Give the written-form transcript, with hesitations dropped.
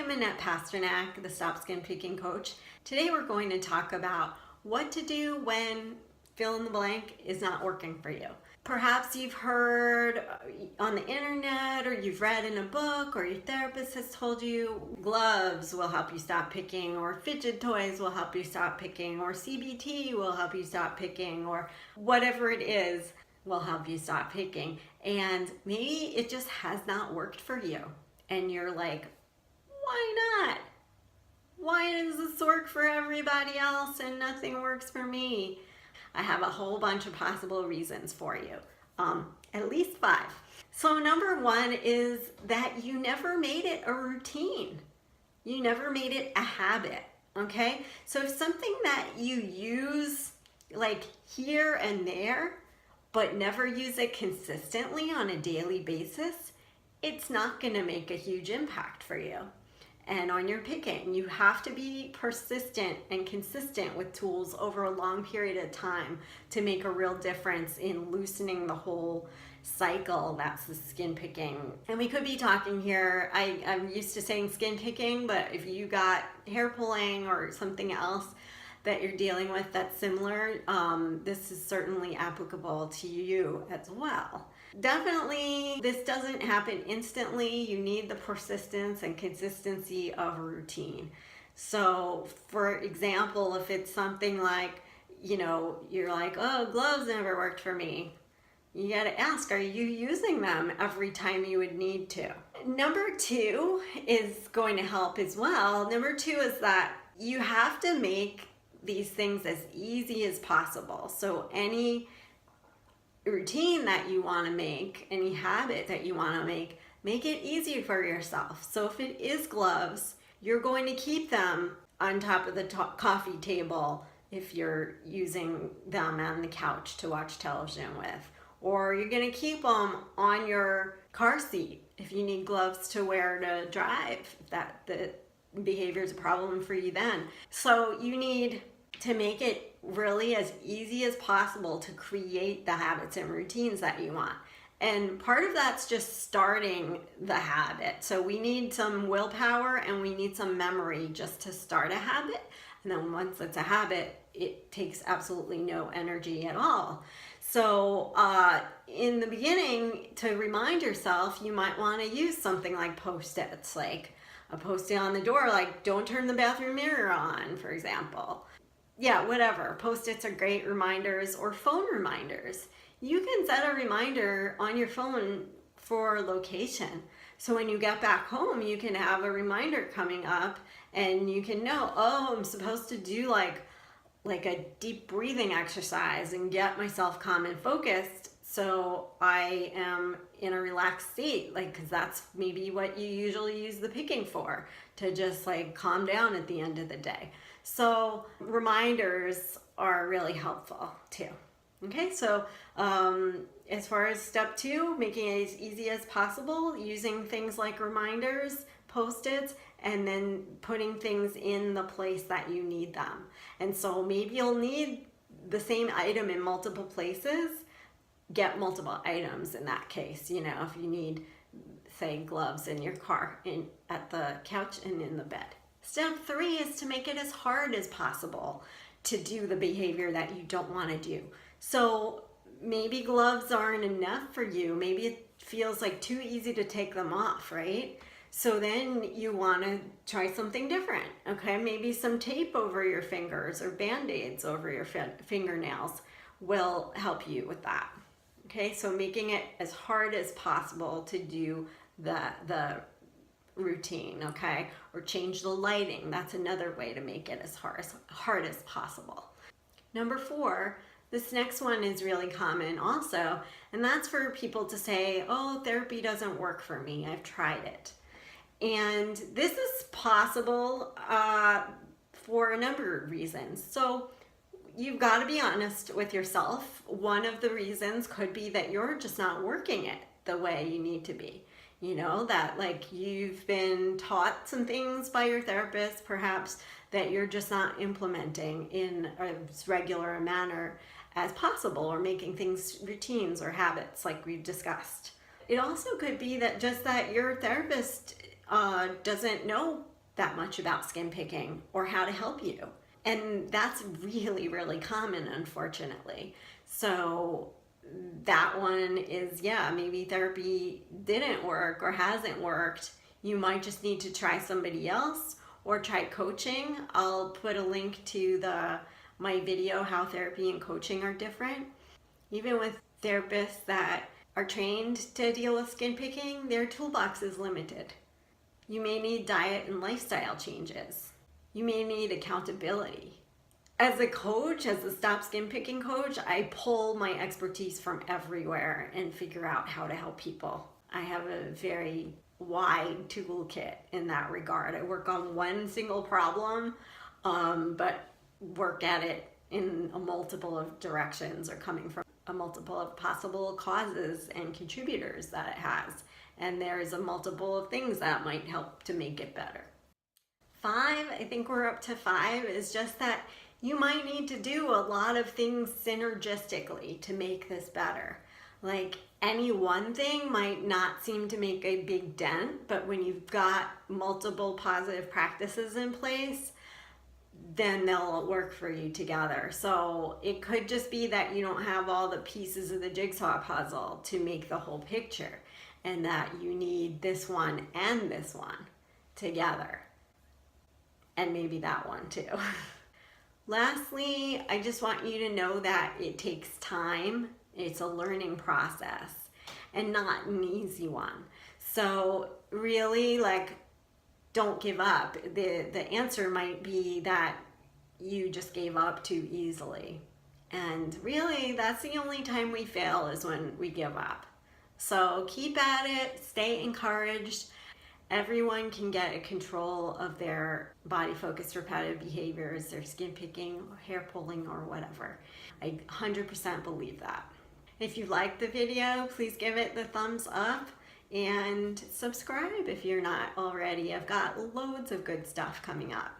I'm Annette Pasternak, the Stop Skin Picking Coach. Today we're going to talk about what to do when fill in the blank is not working for you. Perhaps you've heard on the internet, or you've read in a book, or your therapist has told you gloves will help you stop picking, or fidget toys will help you stop picking, or CBT will help you stop picking, or whatever it is will help you stop picking. And maybe it just has not worked for you. And you're like, why not? Why does this work for everybody else and nothing works for me? I have a whole bunch of possible reasons for you, at least 5. So number 1 is that you never made it a routine. You never made it a habit, okay? So if something that you use like here and there, but never use it consistently on a daily basis, it's not gonna make a huge impact for you. And on your picking, you have to be persistent and consistent with tools over a long period of time to make a real difference in loosening the whole cycle that's the skin picking. And we could be talking here, I'm used to saying skin picking, but if you got hair pulling or something else that you're dealing with that's similar, this is certainly applicable to you as well. Definitely, this doesn't happen instantly. You need the persistence and consistency of a routine. So, for example, if it's something like, you're like, oh, gloves never worked for me. You gotta ask, are you using them every time you would need to? Number 2 is going to help as well. Number 2 is that you have to make these things as easy as possible. So any routine that you want to make, any habit that you want to make it easy for yourself. So if it is gloves, you're going to keep them on top of the coffee table if you're using them on the couch to watch television with, or you're going to keep them on your car seat if you need gloves to wear to drive, if that the behavior is a problem for you then. So you need to make it really as easy as possible to create the habits and routines that you want. And part of that's just starting the habit. So we need some willpower and we need some memory just to start a habit. And then once it's a habit, it takes absolutely no energy at all. So in the beginning, to remind yourself, you might want to use something like Post-its, like a Post-it on the door, like don't turn the bathroom mirror on, for example. Yeah, whatever. Post-its are great reminders, or phone reminders. You can set a reminder on your phone for location. So when you get back home, you can have a reminder coming up and you can know, oh, I'm supposed to do like a deep breathing exercise and get myself calm and focused so I am in a relaxed state, because that's maybe what you usually use the picking for, to just calm down at the end of the day. So reminders are really helpful too. Okay, so as far as step 2, making it as easy as possible, using things like reminders, Post-its, and then putting things in the place that you need them. And so maybe you'll need the same item in multiple places. Get multiple items in that case. If you need, say, gloves in your car, at the couch and in the bed. Step 3 is to make it as hard as possible to do the behavior that you don't want to do. So maybe gloves aren't enough for you. Maybe it feels like too easy to take them off, right? So then you want to try something different, okay? Maybe some tape over your fingers or Band-Aids over your fingernails will help you with that. Okay, so making it as hard as possible to do the routine, okay? Or change the lighting. That's another way to make it as hard as possible. Number 4, this next one is really common also, and that's for people to say, oh, therapy doesn't work for me. I've tried it. And this is possible for a number of reasons. So you've got to be honest with yourself. One of the reasons could be that you're just not working it the way you need to be. That you've been taught some things by your therapist, perhaps, that you're just not implementing in as regular a manner as possible, or making things routines or habits like we've discussed. It also could be that your therapist doesn't know that much about skin picking or how to help you. And that's really, really common, unfortunately. So that one is, yeah, maybe therapy didn't work or hasn't worked. You might just need to try somebody else or try coaching. I'll put a link to my video, how therapy and coaching are different. Even with therapists that are trained to deal with skin picking, their toolbox is limited. You may need diet and lifestyle changes. You may need accountability. As a coach, as a Stop Skin Picking coach, I pull my expertise from everywhere and figure out how to help people. I have a very wide toolkit in that regard. I work on one single problem, but work at it in a multiple of directions or coming from a multiple of possible causes and contributors that it has. And there's a multiple of things that might help to make it better. 5, I think we're up to 5, is just that you might need to do a lot of things synergistically to make this better. Like any one thing might not seem to make a big dent, but when you've got multiple positive practices in place, then they'll work for you together. So it could just be that you don't have all the pieces of the jigsaw puzzle to make the whole picture, and that you need this one and this one together. And maybe that one too. Lastly, I just want you to know that it takes time. It's a learning process and not an easy one. So really, don't give up. The answer might be that you just gave up too easily. And really, that's the only time we fail, is when we give up. So keep at it, stay encouraged. Everyone can get a control of their body-focused repetitive behaviors, their skin picking, hair pulling, or whatever. I 100% believe that. If you liked the video, please give it the thumbs up and subscribe if you're not already. I've got loads of good stuff coming up.